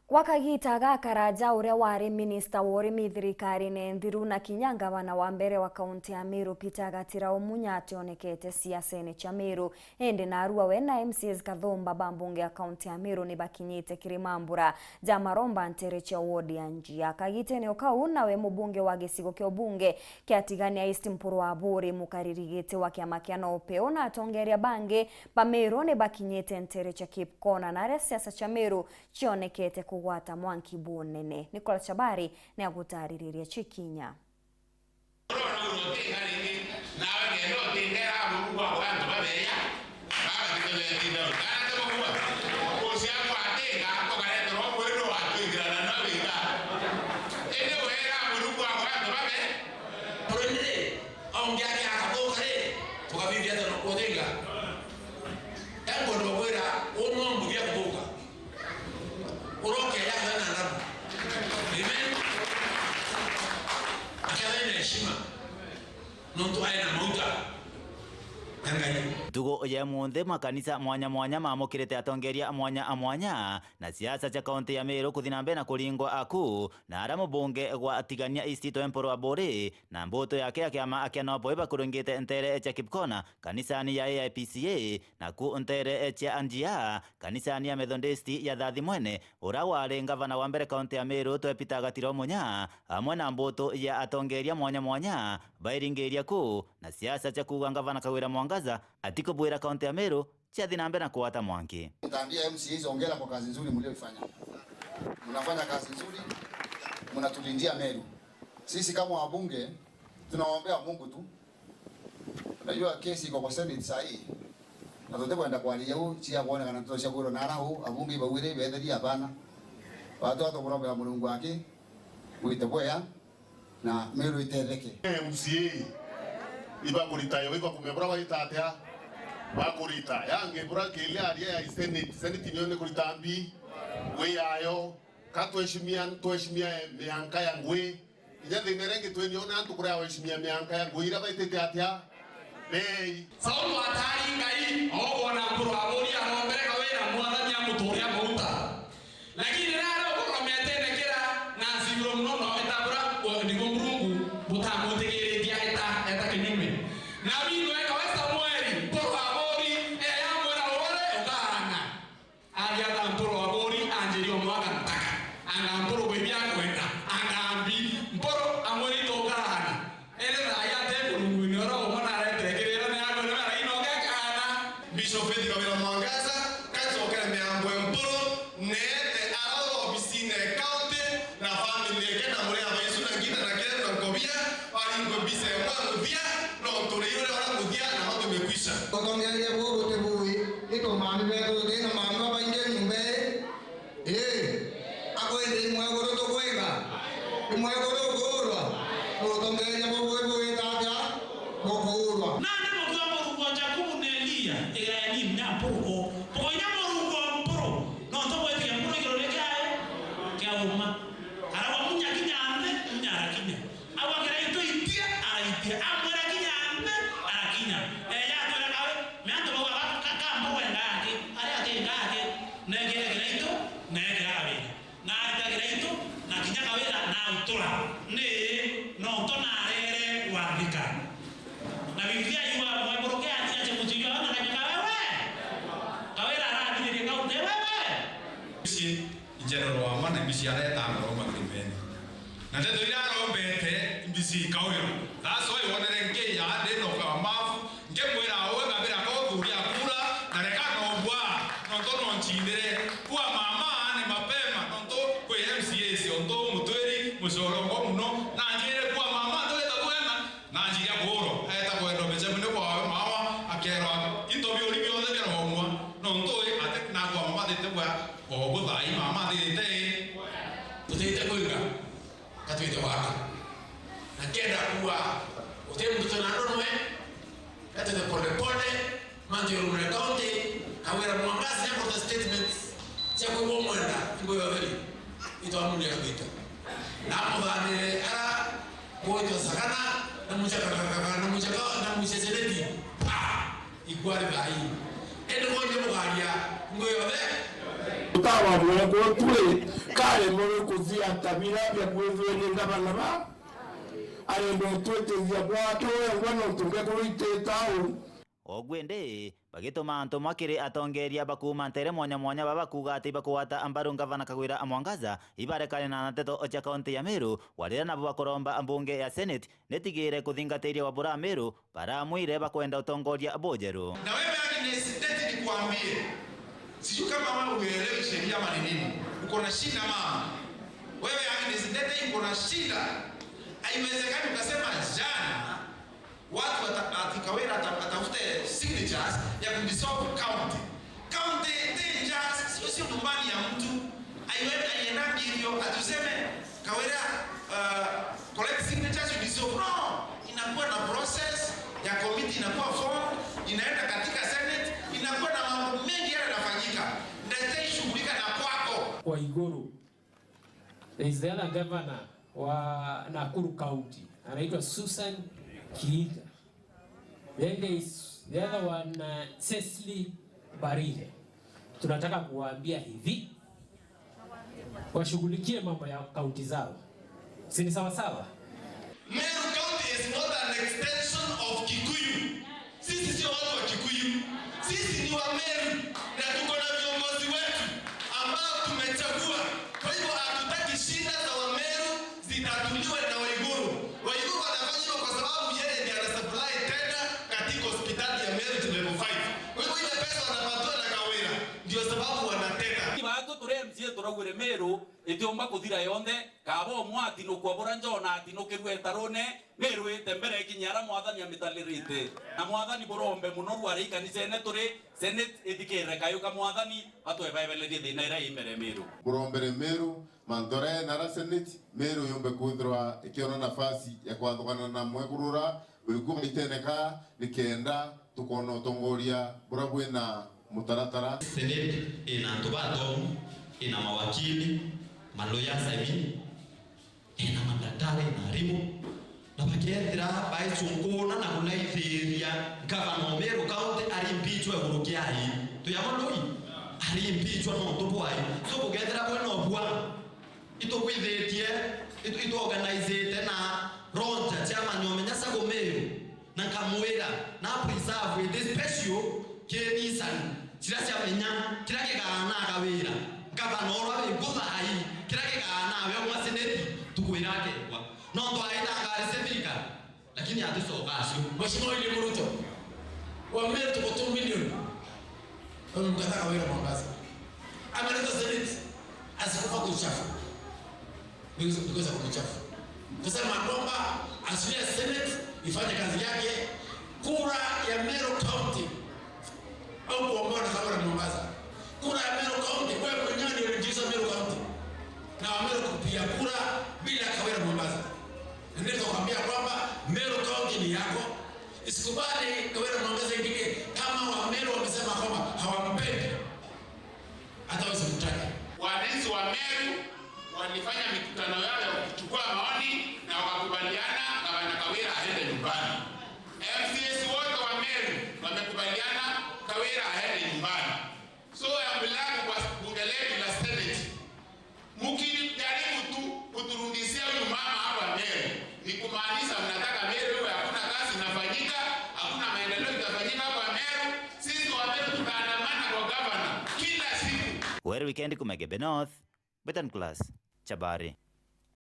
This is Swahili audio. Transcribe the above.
Wakagita Gakaraja uria wari minista wa urimi thirikari-ini Nthiru na kinya gavana wa mbere wa kaunti ya Meru Peter Gatira Omunya ationekete siasa-ini cia Meru indi na arua we na MCs Kathumba bambunge ya kaunti ya Meru ni bakinyite Kirimambura Jamaromba ntere cia wodi ya Njia. Kagitenio kau nawe mubunge wa gicigo kia ubunge kia Tigania East Mpuru wa Buri mukaririgite wa kiama kia Nopeo na atongeria bange ba Meru ni bakinyite ntere cia Kipkona na aria siasa cia Meru cionekete kugwata mwanki bunene. Nicholas Chabari ni agutariria chikinya. Tugo ya munthe makanisa mwanya mwanya mamukirite atongeria mwanya na siasa cia kaunti ya Meru kuthina mbere na kuringwa aku na ara mubunge gwa Tigania East Mpuru wa Buri na mbuto yake ya kiama akia Nopeo bakurungite ntere cia Kipkona kanisani ya AIPCA na ku ntere cia Njia kanisani ya Methodist ya Thathi Mwene ura wari gavana wa mbere kaunti ya Meru Peter Gatira Omunya amwe na mbuto ya atongeria mwanya bairingiria ku na siasa cia kuga gavana Kawira Mwangaza atikubwira kaunti ya Meru chiathi na mbere na kuwata mwanki. Nitaambia MCs ongera kwa kazi nzuri mlioifanya. Mnafanya kazi nzuri, mnatulindia Meru. Sisi kama wabunge tunaombea Mungu tu. Unajua kesi iko kwa Senate saa hii. Na tunataka kwenda kwa leo chia kuona kana tutosha kuro nara hu abunge bawire bedeli hapana. Watu kurombea Mungu wake uiteboya na Meru itetheke. MCA iba kuritayo iba kumebura waitatea bakurita yange bura kelia aria ya senate nyone kuritambi we ayo katweshimia mianka ya ngwe ije nerenge tweniona antu kuria weshimia mianka ya ngwe ira baitete atia bei saulu atari ngai ogo na Mpuru wa Buri arombere Kawira mwathania muturia muruta lakini raro ko metene kira na zibro mno no metabura ndiko murungu butamutegereria eta kinyume na bino eka westa mweri Mpuru wa Buri ya mwera wore ukahana agia Mpuru wa Buri anjerio mwaga ntaka anga Mpuru bebia kwenda anga ambi Mpuru amweri to ukahana ele raya te burungu ni oro mona retegerera ne ago ne mara ino gakana Bishop Peter Kawira Mwangaza kazo kale me ambwe Mpuru ne te aro obisine county na family ke na muri abayisu na ngina na kile na kobia ali ngobise mwangu dia no toriro ora kudia na hapo imekwisha kotongeria buru te bui iko mami beto de na mama bainde numbe akwende mwagoro to kwega mwagoro gorwa kotongeria bui tata bogorwa nani mugamba kugonja kubunelia era ni mnyapo pokonya morungo Mpuru no to bweti ya Mpuru kirole kae kya uma arawa munya kinyambe munyara kinya awagera ito itia aitia amwera kinyambe arakinya ya twera kawe meanto boga kamba wengake ari ate ngake negere ito negere awe na ate ito na kinya Kawira na utura ne no to na rere wabika na Biblia yuwa mwaborokea atia chemutijwa na kanyika wewe Kawira radi ni kaunti wewe si general wa mana bisi ala ta ro magrimeni na teto ira ro bete bisi Kawira that's why one renke ya de no ka mafu nge mwira we ngabira ko kuria kura na reka no bwa no to no chindere kwa mama ne mapema no to kwa MCA si ondo mutweri musoro ko muno na njire kwa mama to leta kwema na njira goro eta ko ndo beje muno kwa mama akero into bi ori bi o de kero mwa no to ate na kwa mama de te kwa o bo dai mama de te utete kuinga katwite waka na kenda kuwa utemu tunano we katete pole manje rumre kaunti Kawira Mwangaza ya kwa statements cha kwa mwenda ngo yoveli ito amunya kabita na mudane ara bojo sakana na mucha seledi igwari bai endo ngoje mugaria ngo yove utawa mwe ko tule kale mwe kuzia tabira ya kuwezo ni ngabana ba ale ndo twete ya kwato ngwano tunge ko itetao ogwende bagituma antu makiri atongeria bakuma ntere mwanya baba kuga ati bakuata ambaru ngavana Kagwira Amwangaza ibarekane na nateto ocha kaunti ya Meru walira nabo bakoromba ambunge ya Senate netigire kuthingatĩria Wambura Meru para mwire bakwenda utongoria bojeru. Na wewe Agnes, ndeti nikwambie, sijui kama wewe uelewi sheria ama ni nini, uko na shida mama. Wewe Agnes, ndeti uko na shida. Haiwezekani ukasema jana watu Kawira atafute signatures ya kudissolve county. County dangerous, sio nyumbani ya mtu. Aienda hivyo atuseme Kawira collect signatures to dissolve. No, inakuwa na process ya committee, inakuwa form, inaenda katika Senate, inakuwa na mambo mengi yanafanyika. Ndio shughulika na kwako. Kwa Iguru, there is the other governor wa Nakuru County, anaitwa Susan Kihika. Then there is the other one, Cecily Barire. Tunataka kuwaambia hivi, washughulikie mambo ya kaunti zao. Si ni sawa sawa? Meru County is not an extension of Kikuyu. Sisi sio watu wa Kikuyu. Sisi ni wa Meru na tuko na viongozi wetu ambao tumechagua. Kwa hivyo hatutaki shida za wa Meru zitatuliwe na Waiguru. Waiguru wanafanya hivyo kwa sababu yeye ndiye anasupply tena katika hospitali ya Meru level 5. Kwa hivyo ile pesa wanapatiwa na Kawira ndio sababu wanateka. Watu turemzie turagwire Meru itiomba kuthira yonde kabo mwati no kwabora njona ati no kirwetarone Meru itembere kinyara mwathani amitalirite na mwathani borombe muno rwari kanisene turi Senate idikere kayuka mwathani atwebebelerie thina ira imbere Meru burombere Meru mandore na Senate Meru yombe kuthirwa ikiona nafasi ya kwathogana na mwegurura ulikuwa iteneka nikenda tukono tongoria burabwe na mutaratara. Senate ina tubato, ina mawakili, maloya semi, ina madaktari na rimu na bakethira baicunguna na kunaithiria gavana Meru County arimpichwe urukiai tuyamondoi arimpichwe no tubwai so kugethira bweno bwa ito kwithitie ito organize na ronja chama nyomenya sago Meru na kamwira na preserve this special kenisan kirasya menya kirake kana Kawira gavana orwa biguthai kirake kana we mwa Senate tukwirake kwa no ndo aita ngari Afrika lakini hatusoka asio mheshimiwa ile Ruto wa Meru tuko 2 milioni kwa mkataka Kawira Mombasa ameleta Senate asikufa kuchafu because of kuchafu kusema kwamba asilia Senate ifanye kazi yake kura ya Meru County au kuomba na Kawira Mombasa kura ya Meru County kwa mwenyewe ndio ulijisa Meru County na Meru kupiga kura bila Kawira Mombasa ndio tukwambia kwamba Meru County ni yako isikubali Kawira Mombasa ingine kama wa Meru wamesema kwamba hawampendi hata wasimtaki Wananchi wa Meru walifanya mikutano yao ya kuchukua maoni na wakakubaliana gavana Kawira aende nyumbani. MCS wote wa Meru wamekubaliana Kawira aende nyumbani. So ambilangu kwa bunge letu la Senate, mkijaribu tu kuturudishia huyu mama hapa Meru, ni kumaanisha mnataka Meru iwe hakuna kazi inafanyika, hakuna maendeleo itafanyika hapa Meru. Sisi wa Meru tutaandamana kwa gavana kila siku. We're weekend kumegebe North, Betan Class, Chabari.